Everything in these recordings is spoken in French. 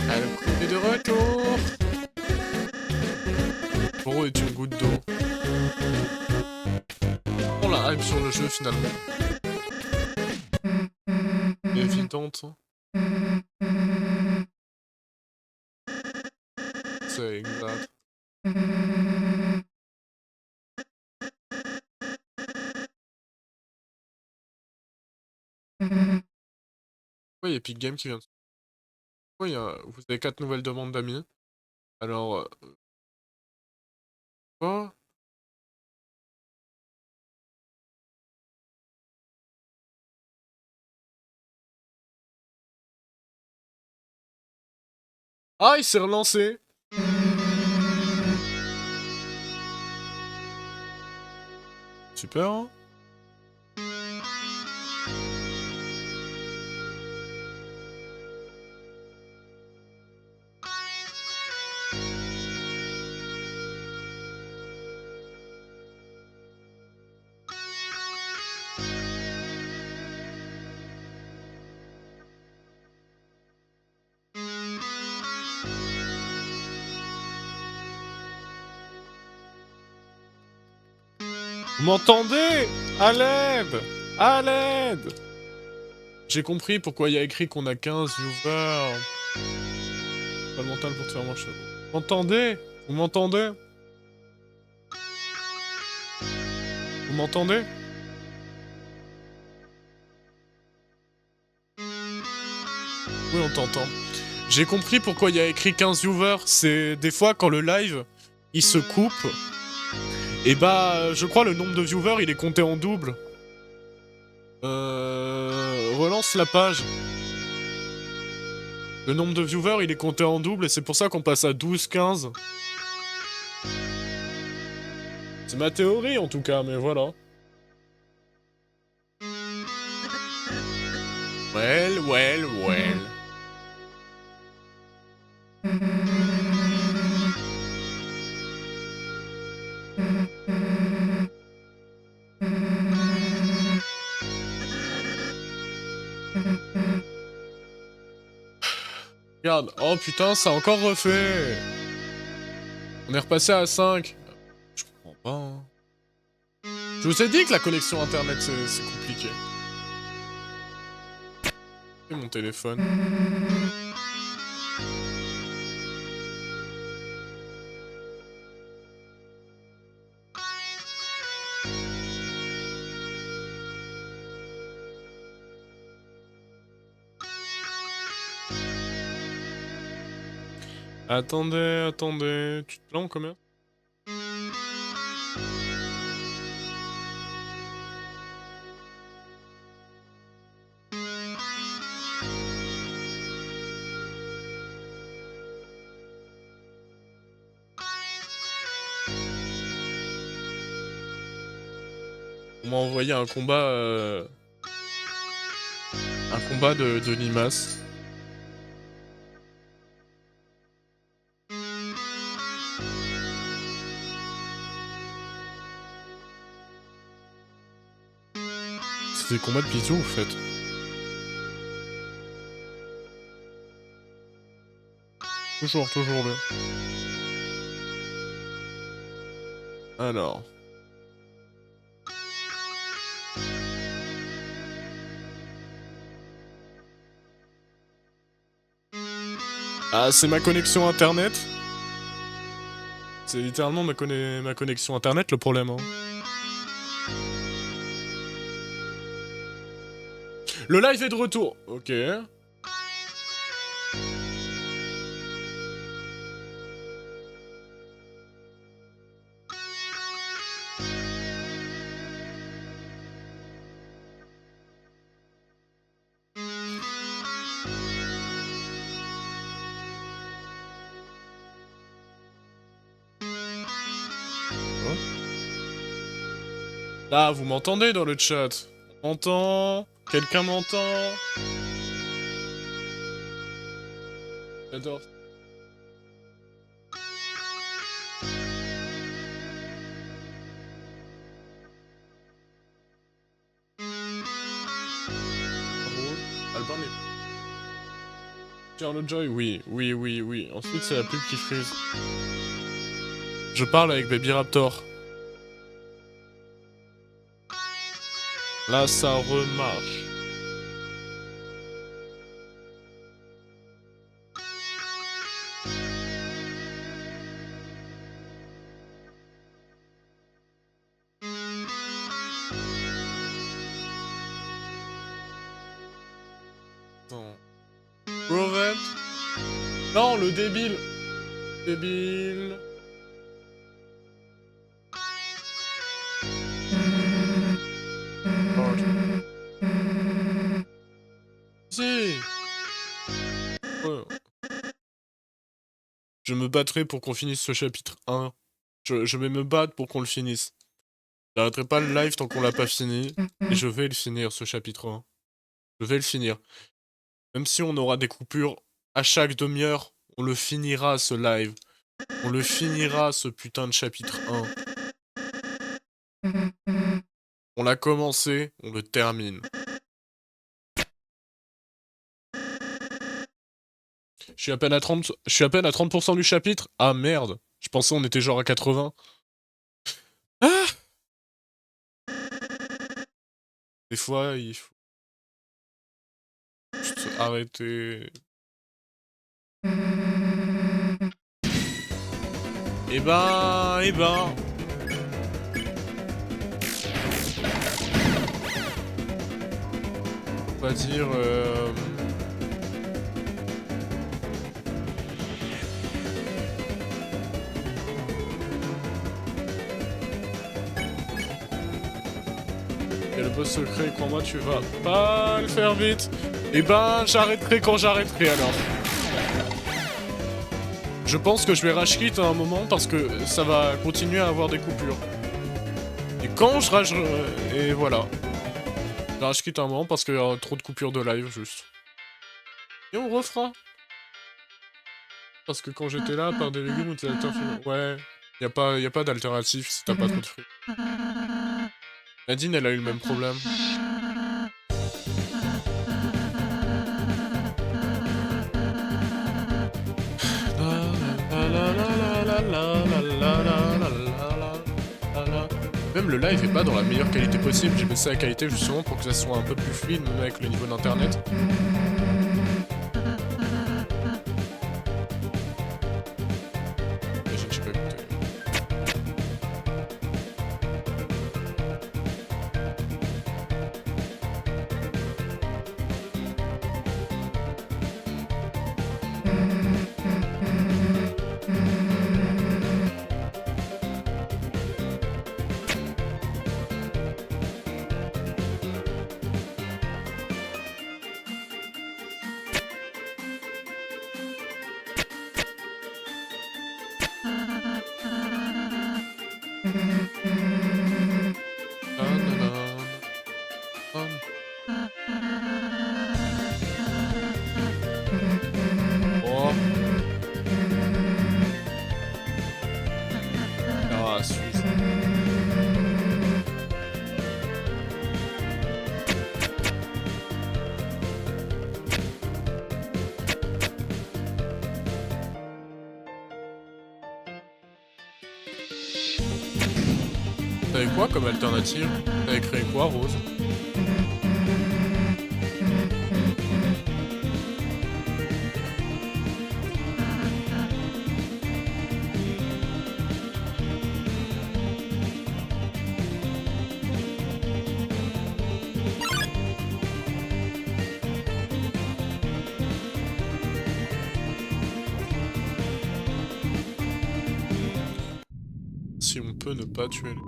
Alors, est de retour. Moro est une goutte d'eau. On la hype sur le jeu finalement. Évidente. C'est exact. Oui, Epic Games qui vient de... Oui, vous avez 4 nouvelles demandes d'amis. Alors... Quoi? Ah, il s'est relancé. Super, hein. Vous m'entendez? À l'aide! À l'aide! J'ai compris pourquoi il y a écrit qu'on a 15 viewers. Pas le mental pour te faire marcher. Vous m'entendez? Vous m'entendez? Vous m'entendez? Oui, on t'entend. J'ai compris pourquoi il y a écrit 15 viewers. C'est des fois quand le live, il se coupe. Et bah, je crois le nombre de viewers, il est compté en double. Relance la page. Le nombre de viewers, il est compté en double et c'est pour ça qu'on passe à 12, 15. C'est ma théorie en tout cas, mais voilà. Well. Regarde, oh putain, ça a encore refait. On est repassé à 5. Je comprends pas, hein. Je vous ai dit que la connexion internet c'est compliqué. C'est mon téléphone. Attendez. Tu te plains ou combien? On m'a envoyé un combat... Un combat de Limace. C'est des combats de bisous, en fait. Toujours bien. Alors... Ah, c'est ma connexion internet. C'est littéralement ma connexion internet le problème, hein. Le live est de retour. Ok. Hein? Là, vous m'entendez dans le chat? On m'entend? Quelqu'un m'entend? J'adore. Rose, Albin Charlotte Joy, oui, oui, oui, oui. Ensuite, c'est la pub qui frise. Je parle avec Baby Raptor. Là, ça remarche. Attends. Rovet. Non, le débile. Débile. Oh, si. Ouais. Je me battrai pour qu'on finisse ce chapitre 1. Je vais me battre pour qu'on le finisse. J'arrêterai pas le live tant qu'on l'a pas fini. Et je vais le finir, ce chapitre 1. Je vais le finir. Même si on aura des coupures à chaque demi-heure, on le finira, ce live. On le finira, ce putain de chapitre 1. On l'a commencé, on le termine. Je suis à peine à 30% du chapitre. Ah merde. Je pensais on était genre à 80. Ah! Des fois, il faut juste arrêter. Eh ben... On va dire... Et le boss secret, crois-moi, tu vas pas le faire vite. Eh ben, j'arrêterai quand j'arrêterai, alors. Je pense que je vais rage quit à un moment, parce que ça va continuer à avoir des coupures. Et quand je rage... et voilà. Je rage quit à un moment, parce qu'il y a trop de coupures de live, juste. Et on refera. Parce que quand j'étais là, par des légumes ou des alternatives... Ouais, y a pas d'alternative si t'as pas trop de fruits. Nadine, elle a eu le même problème. Même le live est pas dans la meilleure qualité possible, j'ai baissé la qualité justement pour que ça soit un peu plus fluide, même avec le niveau d'internet. J'ai pas écouté. Oh. Ah, Suisse. T'avais quoi comme alternative? T'avais créé quoi, Rose? Si on peut ne pas tuer les...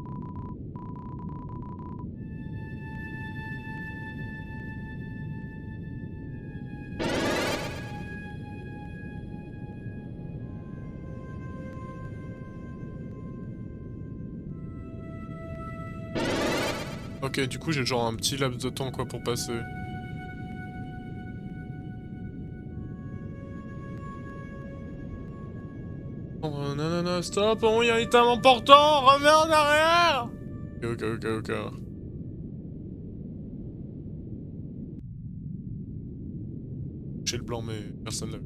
Ok, du coup j'ai genre un petit laps de temps quoi pour passer. Oh nanana, stop, il y a un item important, remets en arrière. Ok. J'ai le blanc, mais personne l'a vu.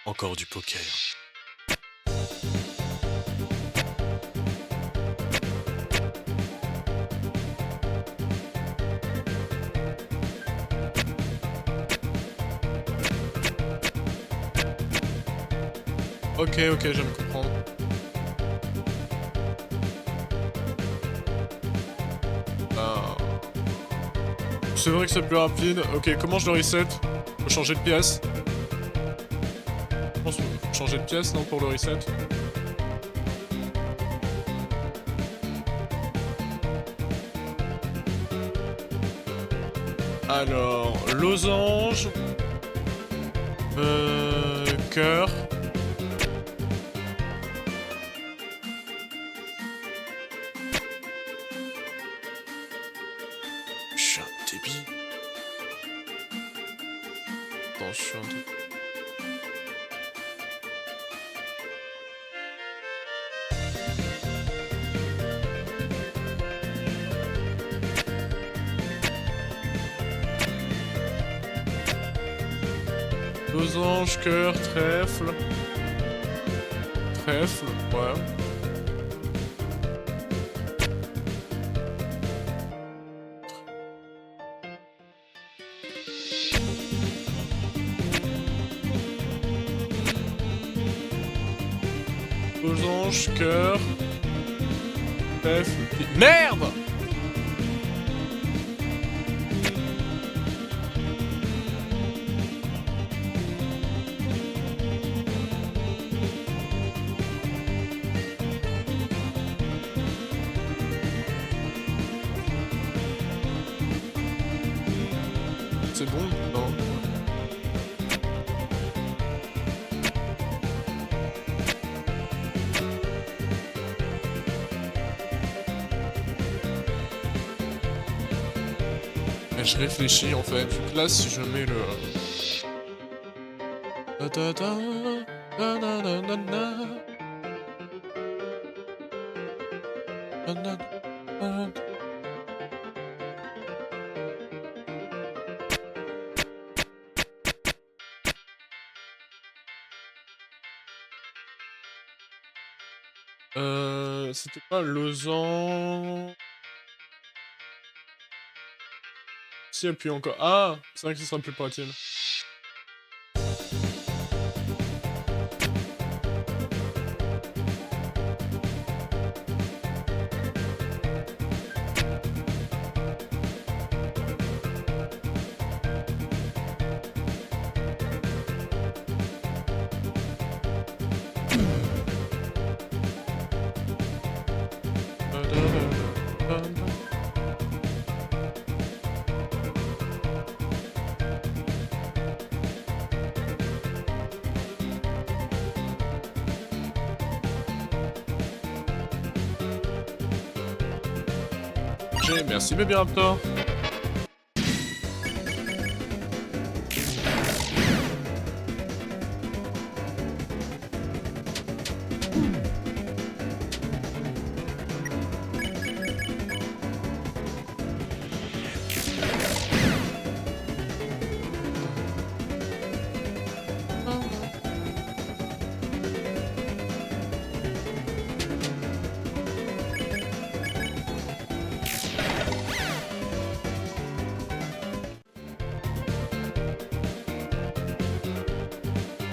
Encore du poker. Ok, je viens de comprendre. Ah. C'est vrai que c'est plus rapide. Ok, comment je le reset? Faut changer de pièce. Je pense qu'il faut changer de pièce, non, pour le reset? Alors, losange... cœur... Je suis un débile. Attends, je suis un débile. Losange, cœur, trèfle. Trèfle, ouais. Losange, cœur. Trèfle. Merde! C'est bon? Non. Mais je réfléchis en fait. Vu que là, si je mets le... Da da da, da da da da da. Da da da da. C'était pas losange... Si, appuie encore. Ah! C'est vrai que ce sera plus pratique. Merci Baby Raptor.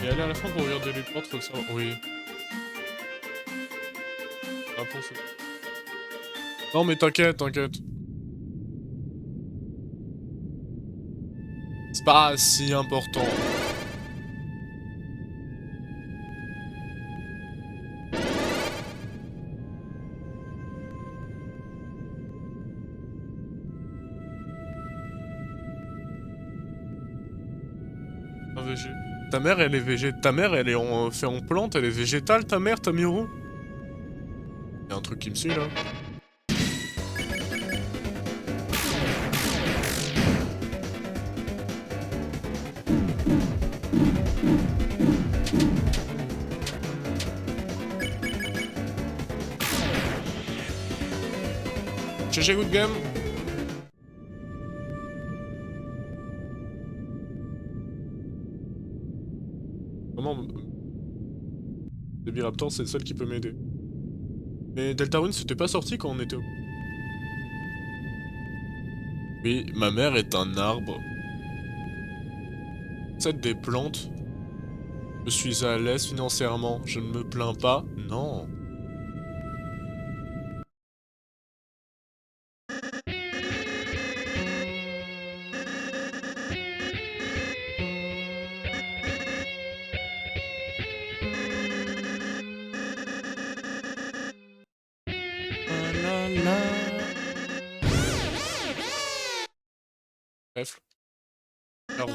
Et aller à la fin pour regarder les portes, faut le savoir. Oui. Ah, pour ça. Non mais t'inquiète, t'inquiète. C'est pas si important. Un végé. Ta mère, elle est Ta mère, elle est fait en plante, elle est végétale, ta mère, Tamiru? Y'a un truc qui me suit, là. GG, good game. Comment... Baby c'est le seul qui peut m'aider. Mais Deltarune, c'était pas sorti quand on était au... Oui, ma mère est un arbre. C'est des plantes. Je suis à l'aise financièrement, je ne me plains pas. Non. Bref. Cerveau.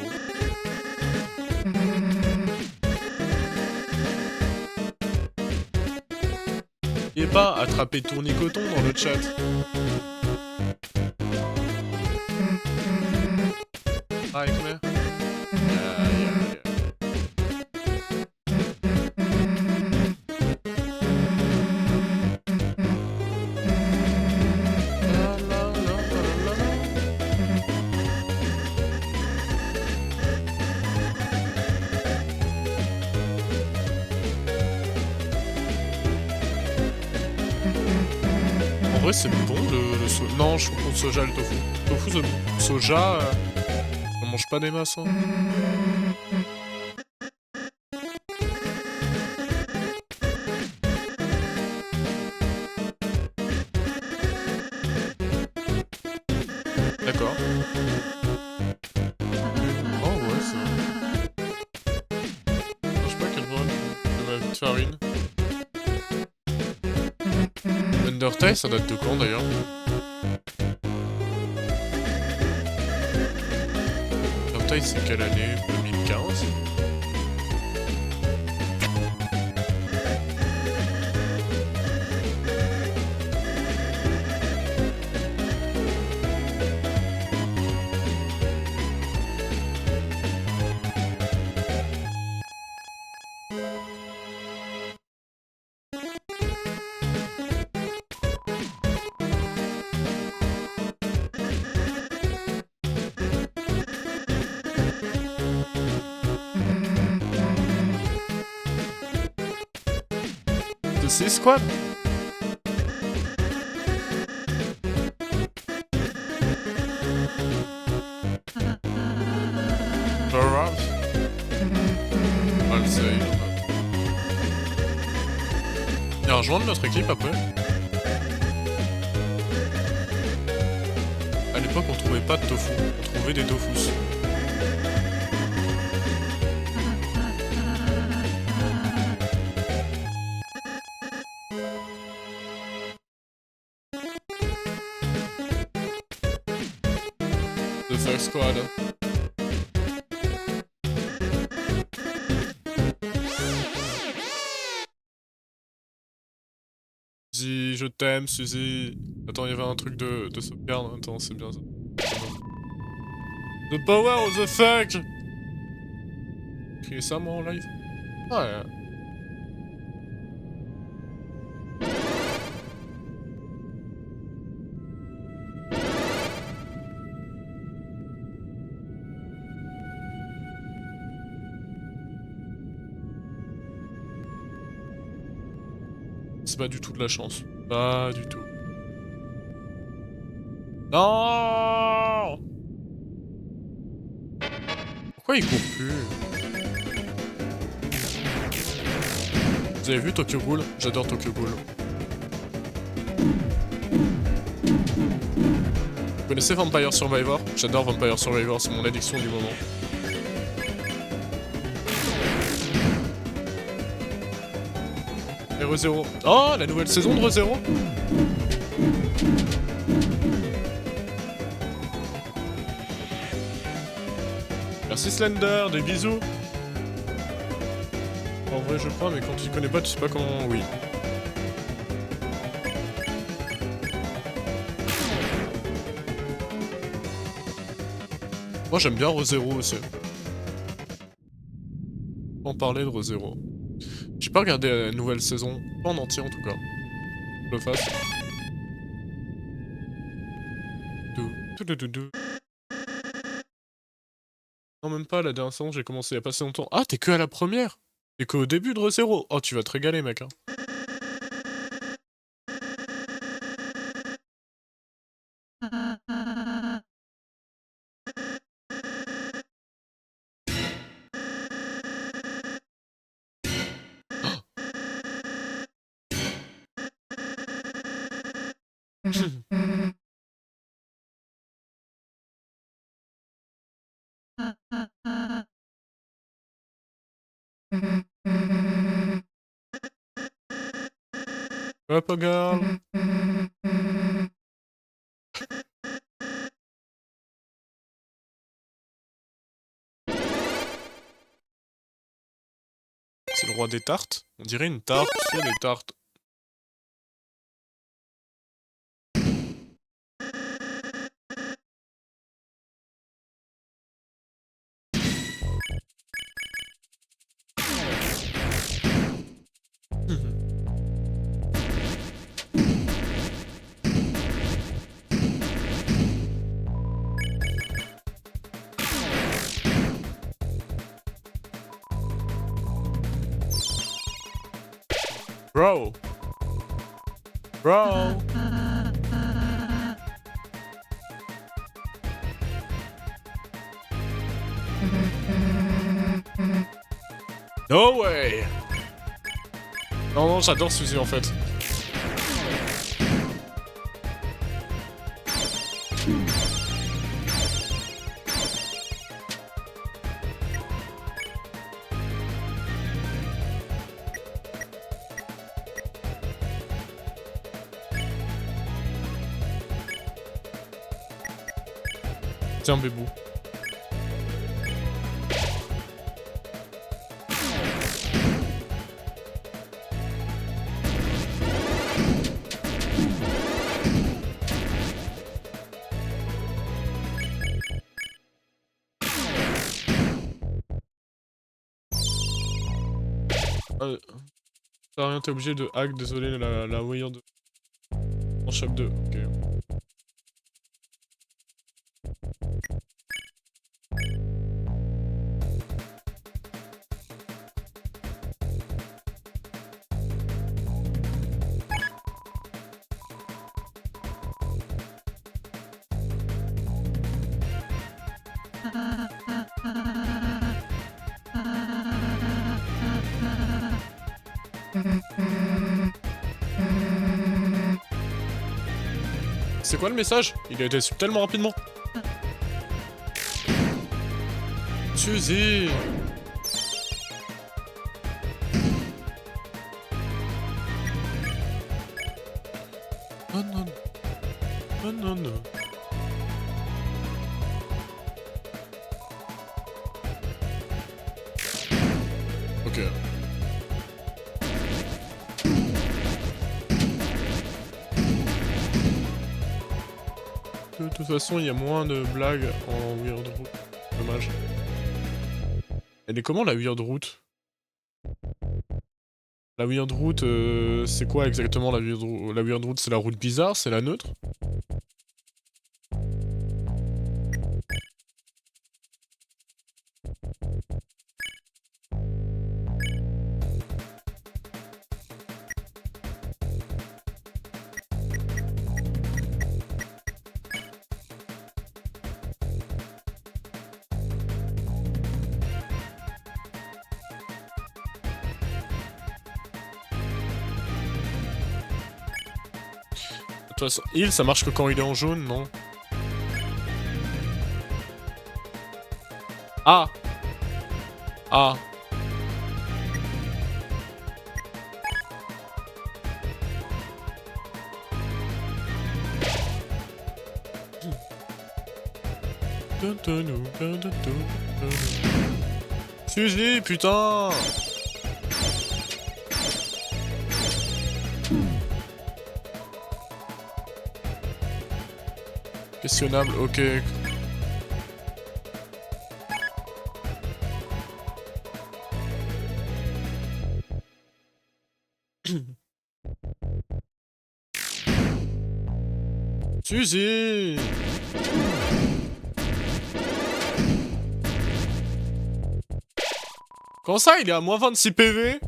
N'oubliez pas, attrapez Tournicoton dans le chat. Hi, come here. Yeah. En vrai, c'est bon le soja. Non, je confonds le soja et le tofu. Le tofu, c'est bon. Soja, on mange pas des masses. Hein. D'accord. Oh ouais, c'est... Je sais pas quel bol de ma vie de farine. Undertale, ça date de quand d'ailleurs? Undertale, c'est quelle année? 2015? The Sea Squad? Alright. I'll say. Et rejoindre notre équipe après. À l'époque, on trouvait pas de tofu, on trouvait des dofus. The First Squad. Suzy, je t'aime, Suzy. Attends, il y avait un truc de sauvegarde. Attends, c'est bien ça. The power of the fuck! Crier ça moi en live? Ouais. C'est pas du tout de la chance. Pas du tout. Non! Pourquoi il court plus? Vous avez vu Tokyo Ghoul? J'adore Tokyo Ghoul. Vous connaissez Vampire Survivor? J'adore Vampire Survivor, c'est mon addiction du moment. Et ReZero. Oh, la nouvelle saison de ReZero. Merci Slender, des bisous. En vrai, je crois, mais quand tu connais pas, tu sais pas comment... Oui. Moi, j'aime bien ReZero aussi. En parler de ReZero. J'ai pas regardé la nouvelle saison, pas en entier en tout cas. Je le fasse. Non, même pas, la dernière saison, j'ai commencé il y a pas si longtemps. Ah, t'es que à la première? T'es qu'au début de ReZero? Oh, tu vas te régaler, mec. Hein. Hop, girl. C'est le roi des tartes. On dirait une tarte, tu sais, des tartes. Bro. Bro. No way. Non, non, j'adore Suzy en fait. Tiens, bébou. Rien, t'es obligé de hack, désolé, la weird. En shop 2, ok. C'est quoi le message? Il a été su tellement rapidement. Suzy. Non, non. Non, non, non. Ok. De toute façon, il y a moins de blagues en Weird Route. Dommage. Elle est comment la Weird Route? La Weird Route, c'est quoi exactement la Weird Route? La Weird Route, c'est la route bizarre, c'est la neutre? De toute façon, heal, ça marche que quand il est en jaune, non? Ah! Ah! Fusil, putain. Questionnable, ok. Fusil. Comment ça, il est à moins 26 PV?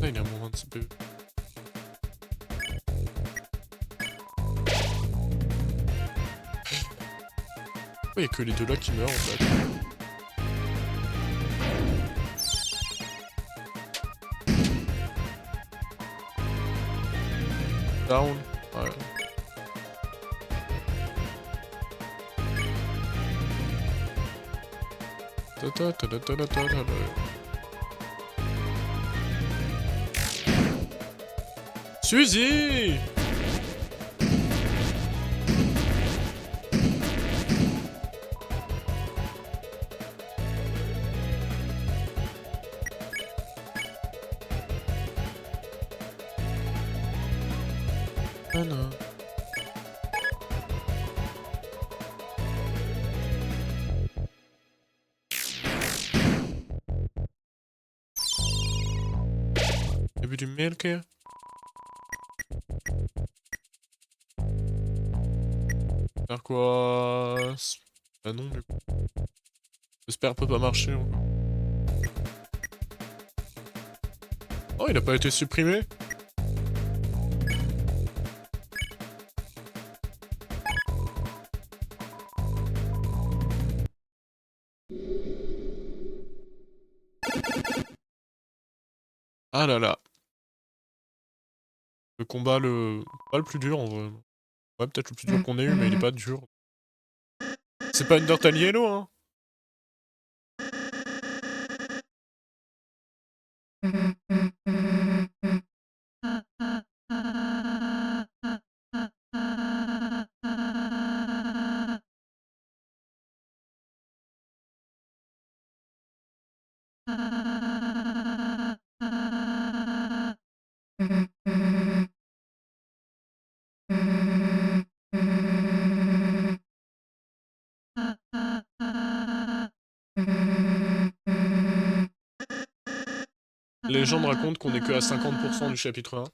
Ah, il est à moins 26 PV. Pourquoi il y a que les deux là qui meurent en fait? Down. Ouais. Suzy! Ah non. T'as bu du milk? Faire quoi? Bah non du coup. J'espère peut pas marcher encore. Oh, il a pas été supprimé? Ah là là. Le combat pas le plus dur en vrai. Ouais, peut-être le plus dur qu'on ait eu, mais il est pas dur. C'est pas Undertale Yellow, hein? Les légendes racontent qu'on est que à 50% du chapitre 1.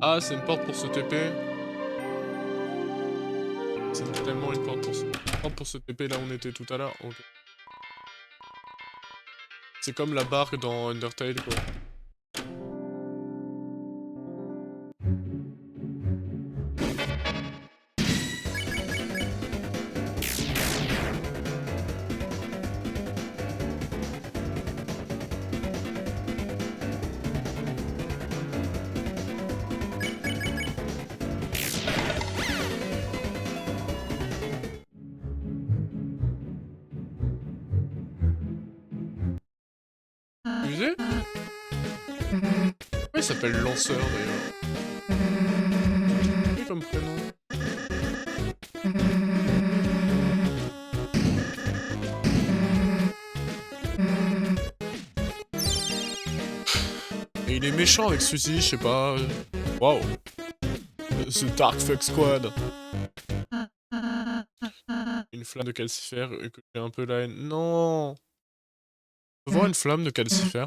Ah, c'est une porte pour se TP. C'est tellement une porte pour se TP là où on était tout à l'heure. Ok. C'est comme la barre dans Undertale quoi. fusée? Pourquoi il s'appelle Lanceur d'ailleurs? C'est comme prénom. Et il est méchant avec celui-ci, je sais pas. Waouh. The Dark Fuck Squad. Une flamme de calcifère que j'ai un peu la haine. Non. On peut voir une flamme de calcifère.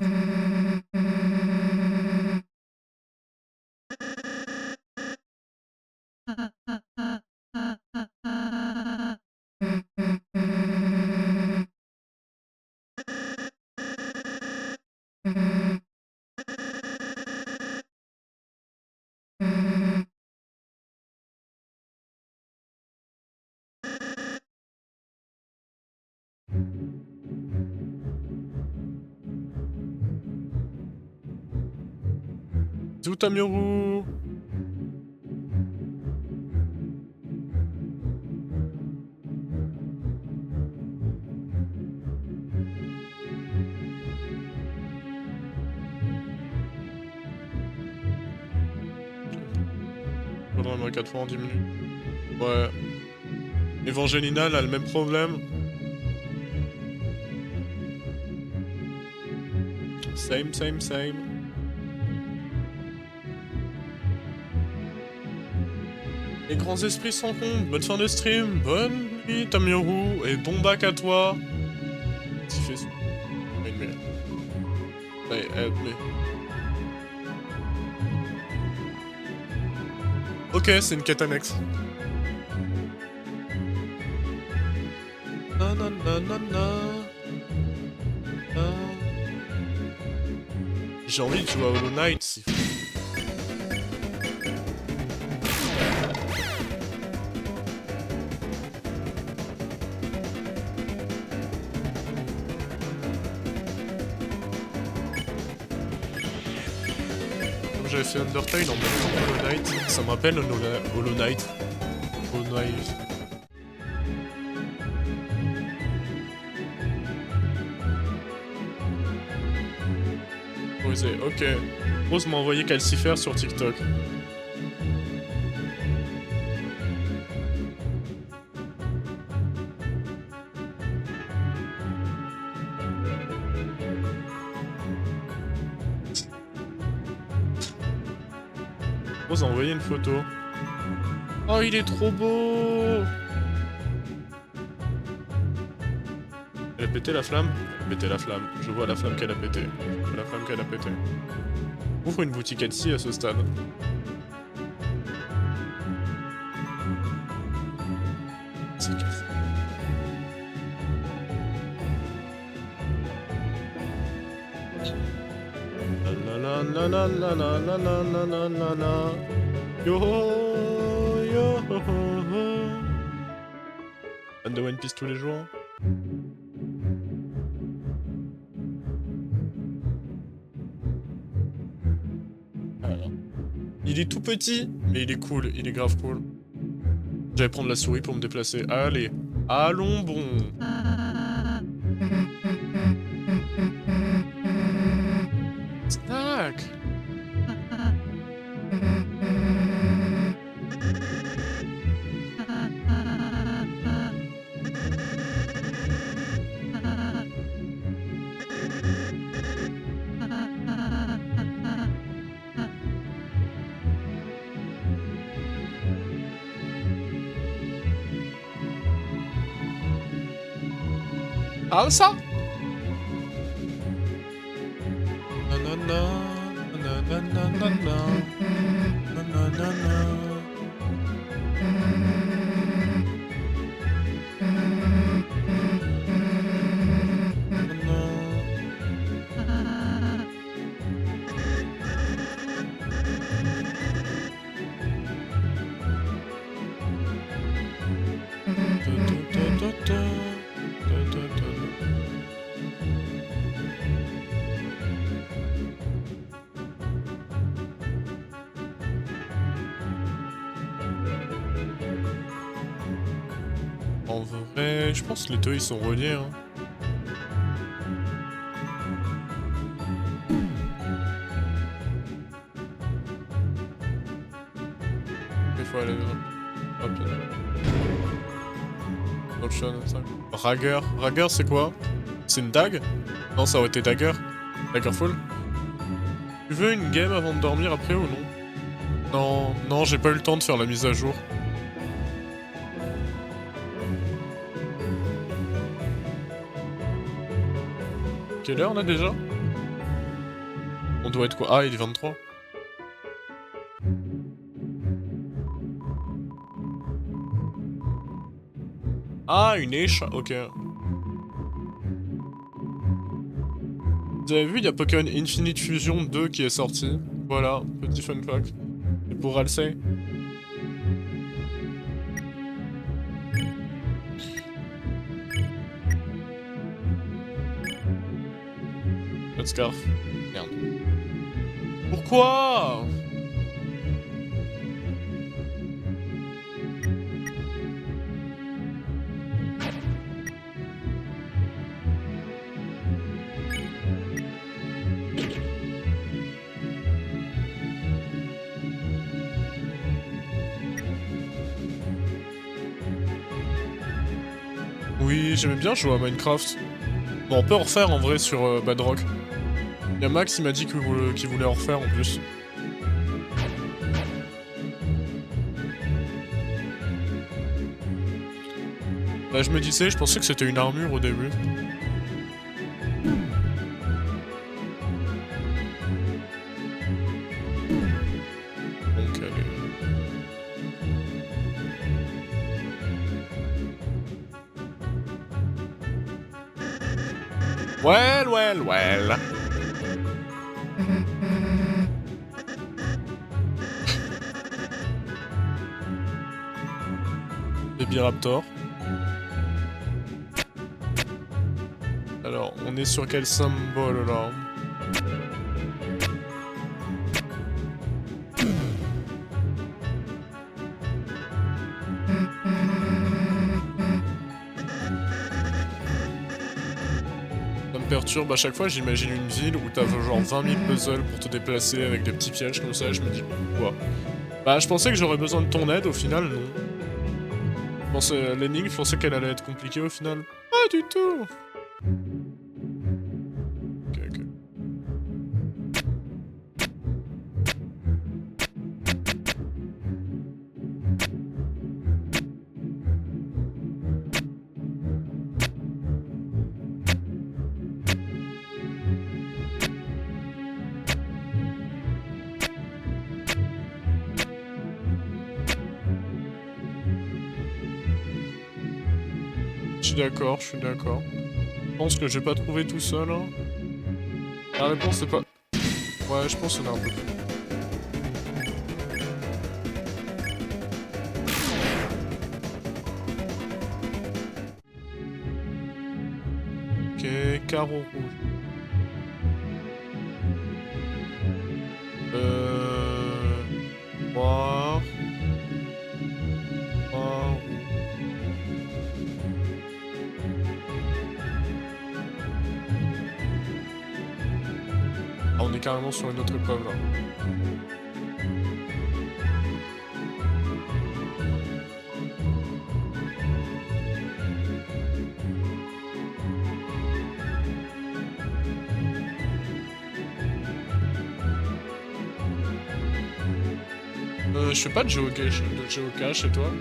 C'est où Tamiru? Faudrait moins 4 fois en 10 minutes. Ouais. Evangelina, elle a le même problème. Same, same, same. Les grands esprits s'en comptent. Bonne fin de stream. Bonne nuit, Tamiru. Et bon bac à toi. Tu fais ça. Une minute. Hey, help me. Ok, c'est une quête annexe. J'ai envie de jouer à Hollow Knight, si. Comme j'avais fait Undertale en même temps que Hollow Knight, ça me rappelle Hollow Knight. Hollow Knight. Ok. Rose m'a envoyé Calcifer sur TikTok. Rose a envoyé une photo. Oh, il est trop beau! Elle a pété la flamme? Elle a pété la flamme. Je vois la flamme qu'elle a pété. Je vois la flamme qu'elle a pété. Ouvre une boutique Etsy à ce stade. C'est cassé. La la la la la la la la la la la la. Yo yo. Fan de One Piece tous les jours. Il est tout petit, mais il est cool, il est grave cool. J'allais prendre la souris pour me déplacer. Allez, allons bon. Snack. Alsa? Na na na na na na na na na na na. En vrai, je pense que les deux ils sont reliés. Hein. va aller rapide. Potion, Rager. Rager, c'est quoi? C'est une dague? Non, ça aurait été Dagger. Daggerfall. Tu veux une game avant de dormir après ou non? Non, non, j'ai pas eu le temps de faire la mise à jour. Quelle heure là déjà? On doit être quoi? Ah, il est 23. Ah, une éche, ok. Vous avez vu, il y a Pokémon Infinite Fusion 2 qui est sorti. Voilà, petit fun fact. Et pour Alcey. Pas de scarf. Merde. Pourquoi? Oui, j'aimais bien jouer à Minecraft. Bon, on peut en refaire en vrai sur Bedrock. Y'a Max, il m'a dit qu'il voulait en refaire en plus. Là, je me disais, je pensais que c'était une armure au début. Donc, allez. Well. Baby Raptor. Alors, on est sur quel symbole là? Ça me perturbe à chaque fois, j'imagine une ville où t'as genre 20 000 puzzles pour te déplacer avec des petits pièges comme ça, et je me dis quoi? Bah, je pensais que j'aurais besoin de ton aide, au final, non. L'énigme, je pensais qu'elle allait être compliquée au final. Pas du tout! Ok. Je suis d'accord. Je pense que j'ai pas trouvé tout seul. Hein. La réponse c'est pas... Ouais, je pense qu'il y en a un peu plus. Ok, carreau rouge. Noir. Noir. Ah, on est carrément sur une autre épreuve là. Je fais pas de géocache, et toi?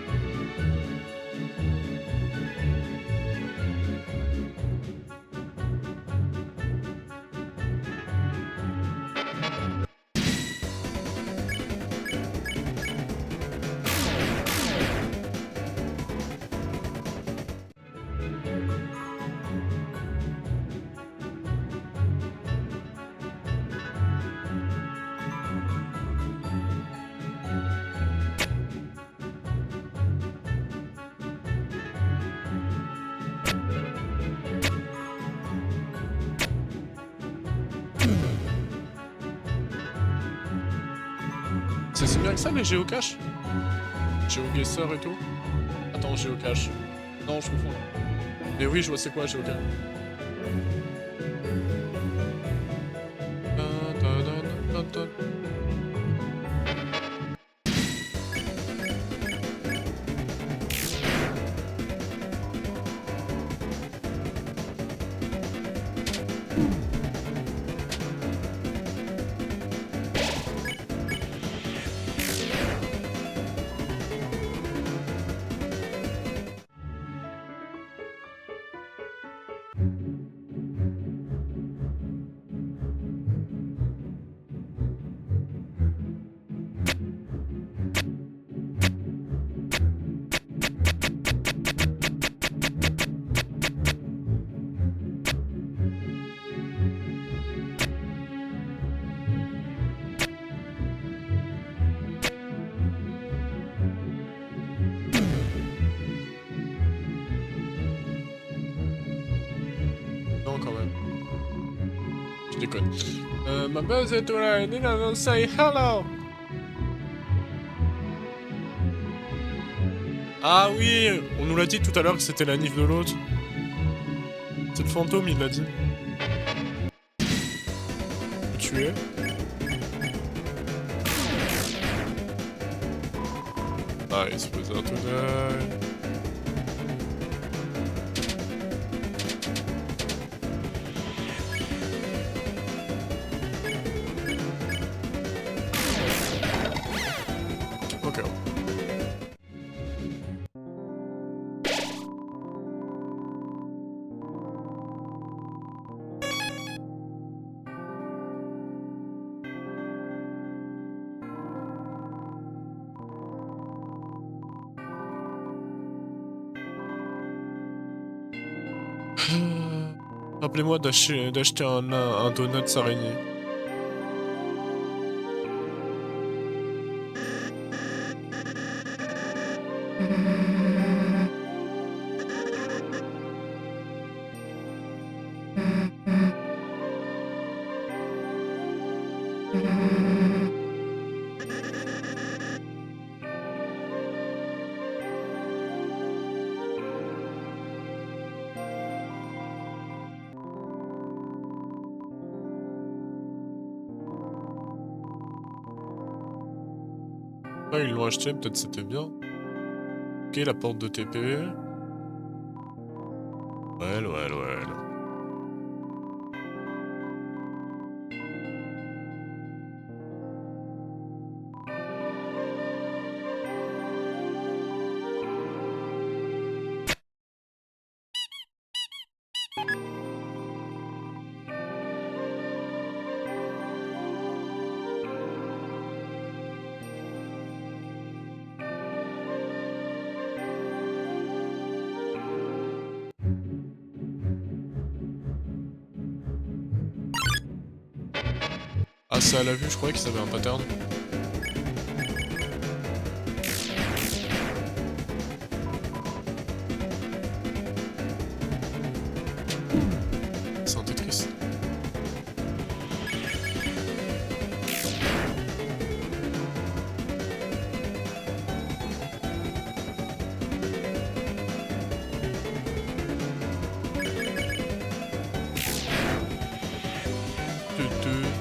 C'est si bien que ça les géocaches? Géoguesseur et tout? Attends, géocache. Non, je confonds. Mais oui, je vois c'est quoi géocache. Non, quand même. Je déconne. Ma buzz est là, and I say hello. Ah oui, on nous l'a dit tout à l'heure que c'était la nif de l'autre. C'est le fantôme, il l'a dit. Le tuer. Ah, il se faisait un tonnerre. Ok. Rappelez-moi d'acheter un donut araignée. Ah, ils l'ont acheté, peut-être c'était bien. Ok, la porte de TP. Ouais. Ah, c'est à la vue, je croyais qu'ils avaient un pattern. C'est un Tetris.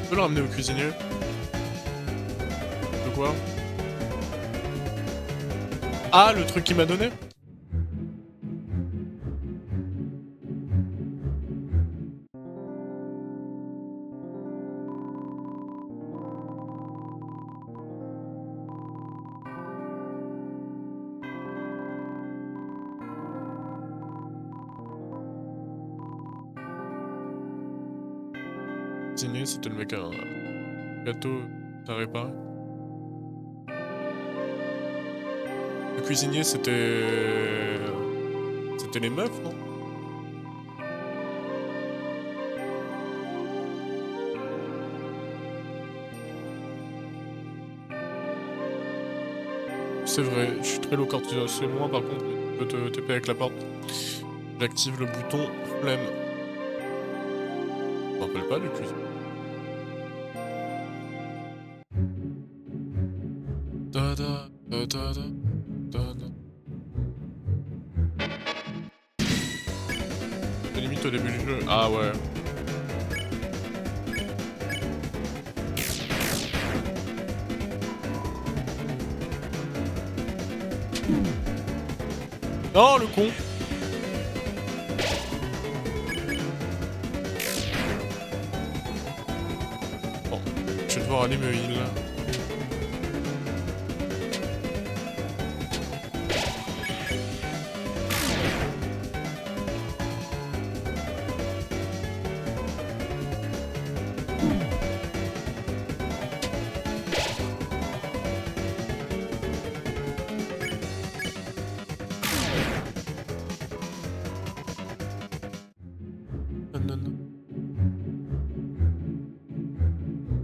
Tu peux le ramener au cuisinier? De quoi? Ah, le truc qu'il m'a donné? Cuisinier, c'était le mec à un gâteau, t'as réparé? Le cuisinier, c'était... C'était les meufs, non? C'est vrai, je suis très low cortisol, c'est moi par contre, tu peux te TP avec la porte. J'active le bouton flemme. Je me rappelle pas du cuisinier. C'est limite au début du jeu. Ah ouais. Oh le con. devoir aller me heal.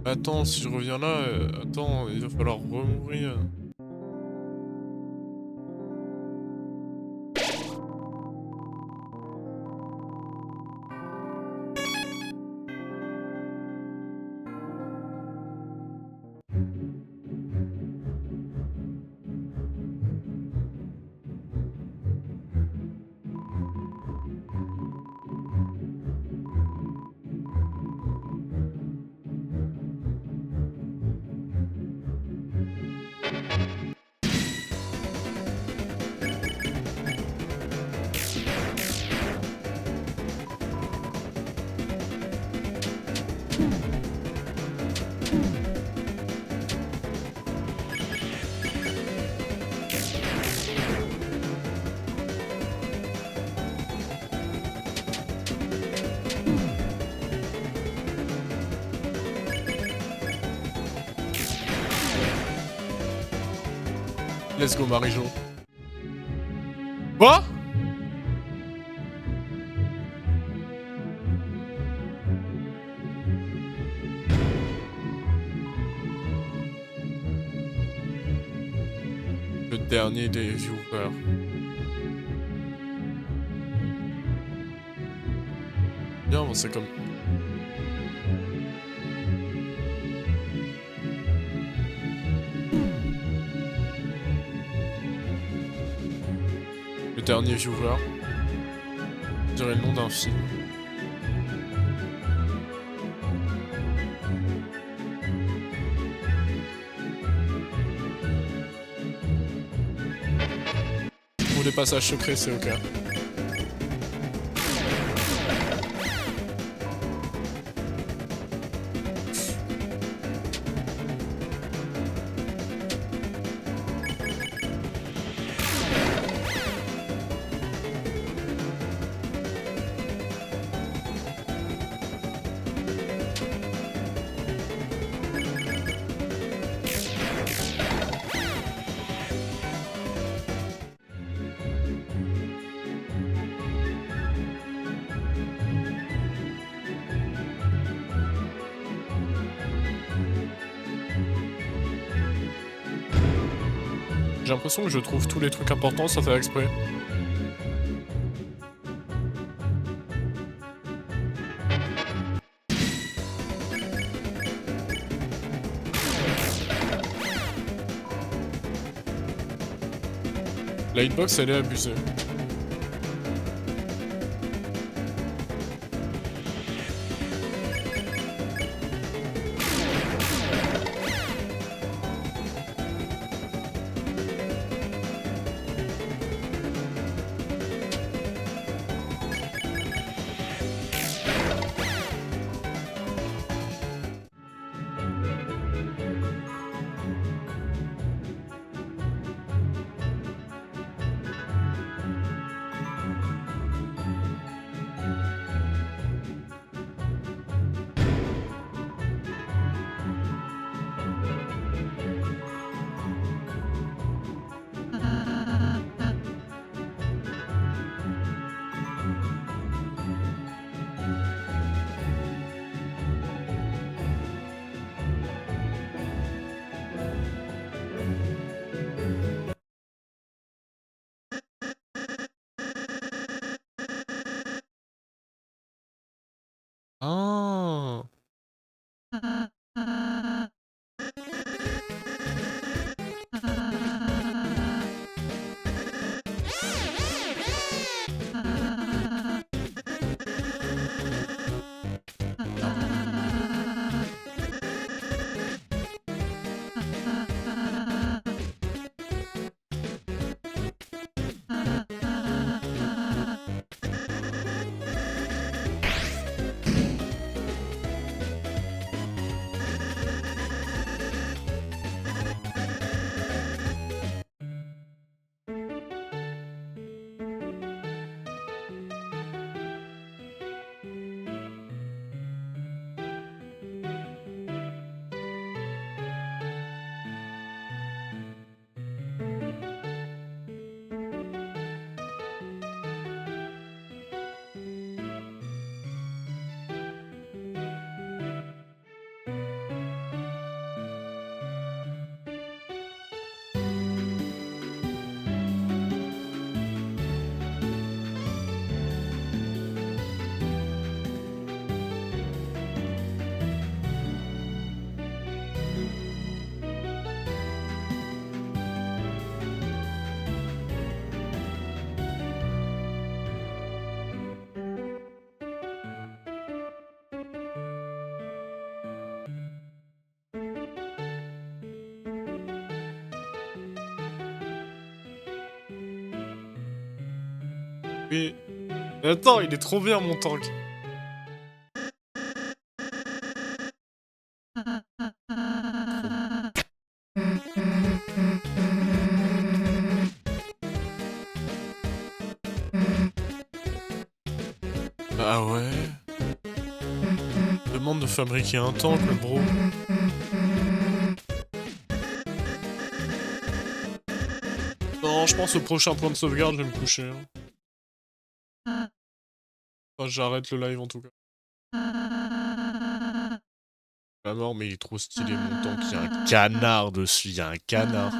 Attends, si je reviens là, attends, il va falloir remourir. Let's go, Marie-Jo. Quoi? Le dernier des viewers. Bien, bon, c'est comme... Le dernier viewer. Je dirais le nom d'un film. Pour les passages secrets, c'est ok. J'ai l'impression que je trouve tous les trucs importants sans faire exprès. La hitbox elle est abusée. Oui. Mais attends, il est trop bien, mon tank. Ah ouais. Demande de fabriquer un tank, le bro. Non, je pense au prochain point de sauvegarde, je vais me coucher. Hein. Enfin, j'arrête le live en tout cas. La mort, mais il est trop stylé, mon tank. Il y a un canard dessus, il y a un canard.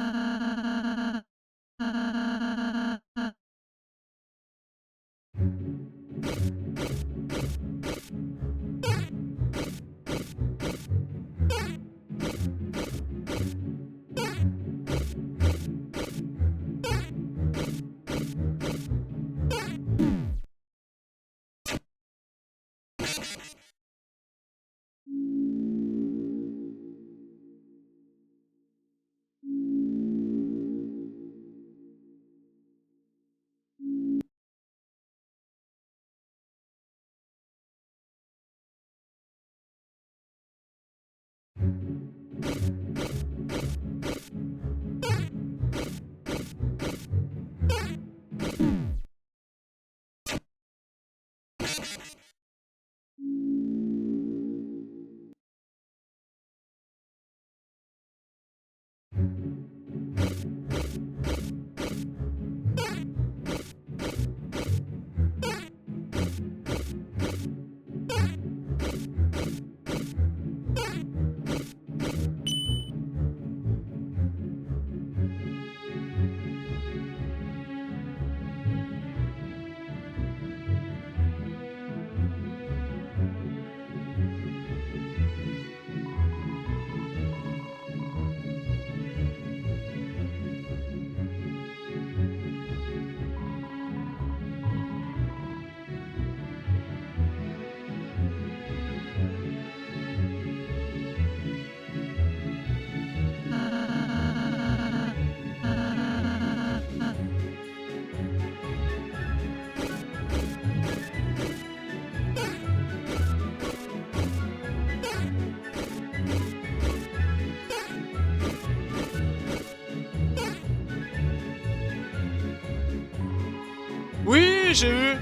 Oui, j'ai vu.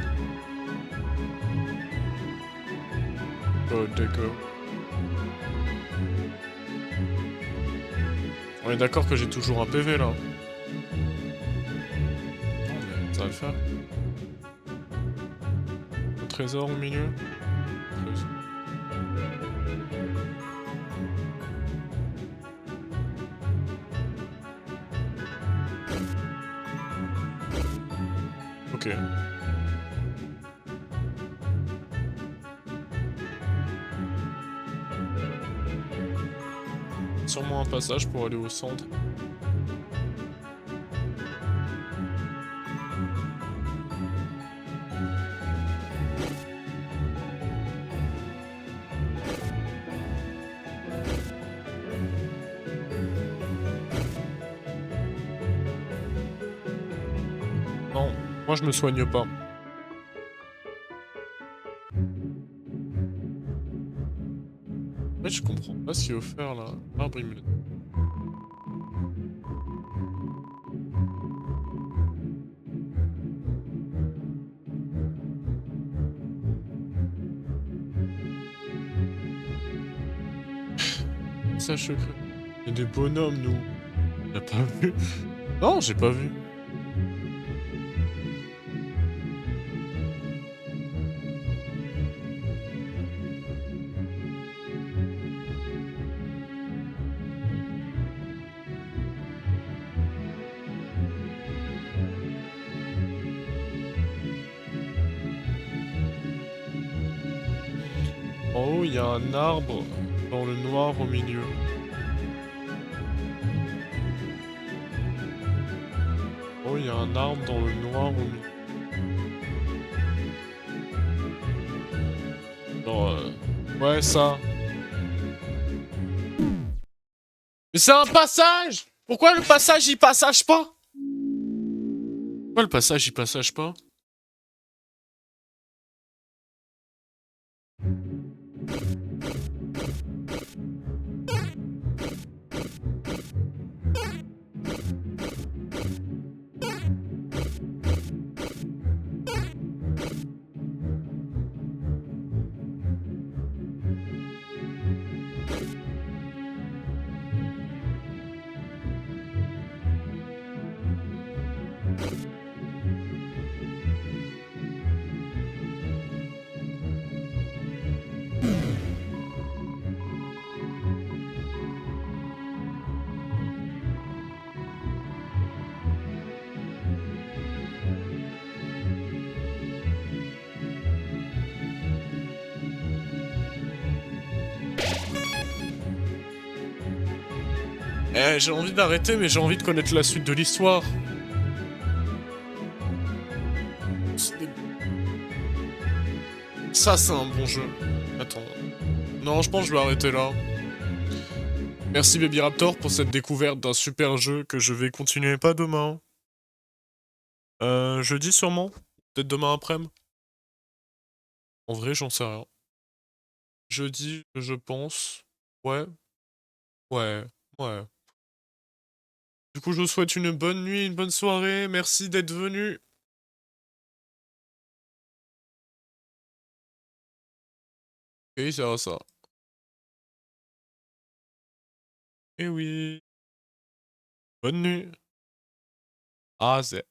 Oh, d'accord. On est d'accord que j'ai toujours un PV, là. Non, mais ça va le faire. Le trésor au milieu. Ok. Sûrement un passage pour aller au centre. Non, moi je me soigne pas. En fait, je comprends pas ce qu'il est offert là. Arbre immune. Ça secret. Il y a des bonhommes, nous. T'as pas vu? Non, j'ai pas vu. En haut, il y a un arbre dans le noir au milieu. En haut, il y a un arbre dans le noir au milieu. Genre, ouais, ça. Mais c'est un passage! Pourquoi le passage, il passage pas? Pourquoi le passage, il passage pas? J'ai envie d'arrêter, mais j'ai envie de connaître la suite de l'histoire. Ça, c'est un bon jeu. Attends. Non, je pense que je vais arrêter là. Merci Baby Raptor pour cette découverte d'un super jeu que je vais continuer pas demain. Jeudi sûrement. Peut-être demain après-midi. En vrai, j'en sais rien. Jeudi, je pense. Ouais. Ouais. Ouais. Du coup, je vous souhaite une bonne nuit, une bonne soirée. Merci d'être venu. Et ça va ça. Eh oui. Bonne nuit. Ah, c'est...